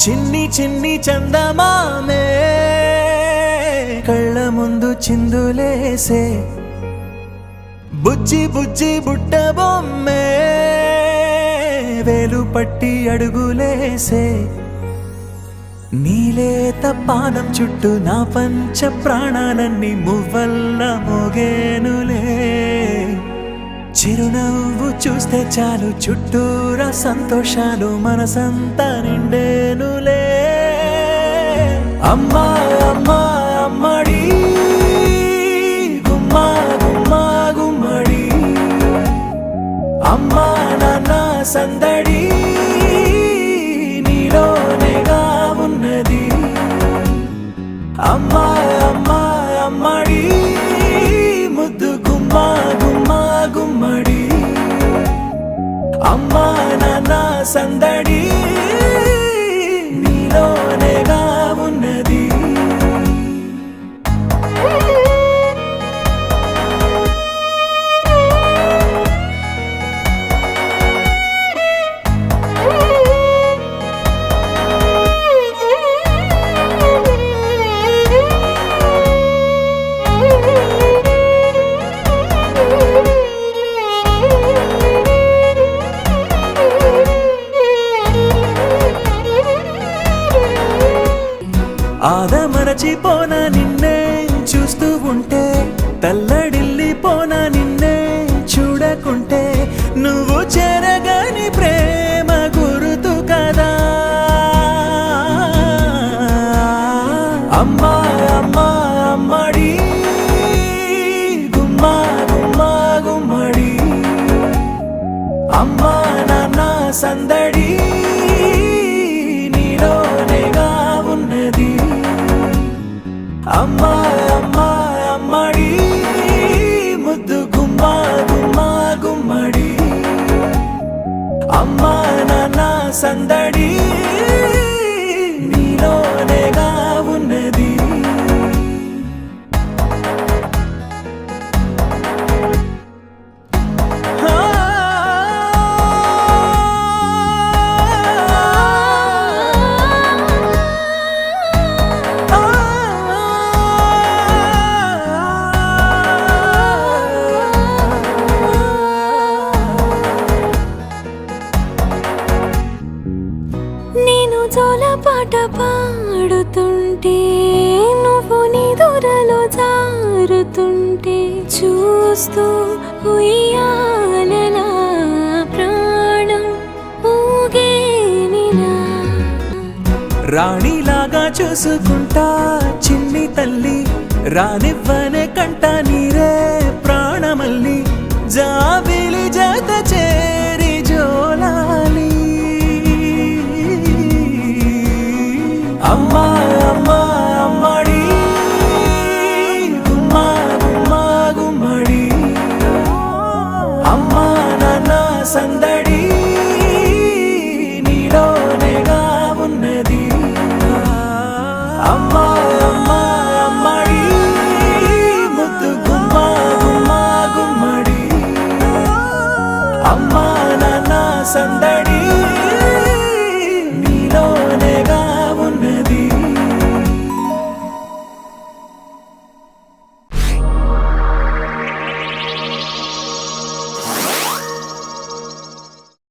చిన్ని చిన్ని చందమామే కళ్ళ ముందు చిందులేసే బుజ్జి బుజ్జి బుట్ట బొమ్మే వేలు పట్టి అడుగులేసే నీలేత పాదం చుట్టూ నా పంచ ప్రాణాలన్నీ మువ్వల్ల మోగేనులే చిరునవ్వు చూస్తే చాలు చుట్టూరా సంతోషాలు మనసంతా నిండేనులే అమ్మా అమ్మా అమ్మడి గుమ్మా గుమ్మా గుమ్మడి అమ్మా నాన్న సందడి నీలోనేగా ఉన్నది అమ్మా అమ్మా అమ్మడి ముద్దు గుమ్మా గుమ్మా గుమ్మడి అమ్మా నాన్న సందడి నీలోనేగా ఉన్నది ఆదమరచిపోన నిన్నే చూస్తూ ఉంటే తల్లడిల్లిపోన నిన్నే చూడకుంటే నువ్వు చెరగని ప్రేమ గురుతు కదా అమ్మా అమ్మా అమ్మడి గుమ్మా గుమ్మా గుమ్మడి అమ్మా నాన్న సందడి నీలోనేగా ఉన్నది అమ్మా అమ్మా అమ్మడి ముద్దు గుమ్మా గుమ్మా గుమ్మడి అమ్మా నాన్న సందడి నీలోనేగా ఉన్నది పాట పాడుతుంటే నువ్వు నీ దూరలో జారుతుంటే చూస్తూ ఉయ్యాలలా ప్రాణం ఊగేనిలా రాణిలాగా చూసుకుంటా చిన్ని తల్లి రానివ్వనే కంట నీరే ప్రాణమల్లి జాబిలి జత చేరి జోలాలి అమ్మా అమ్మా అమ్మడి గుమ్మా గుమ్మా గుమ్మడి అమ్మా నాన్న సందడి నీలోనేగా ఉన్నది అమ్మా అమ్మా అమ్మడి ముద్దు గుమ్మా గుమ్మా గుమ్మడి అమ్మా నాన్న సందడి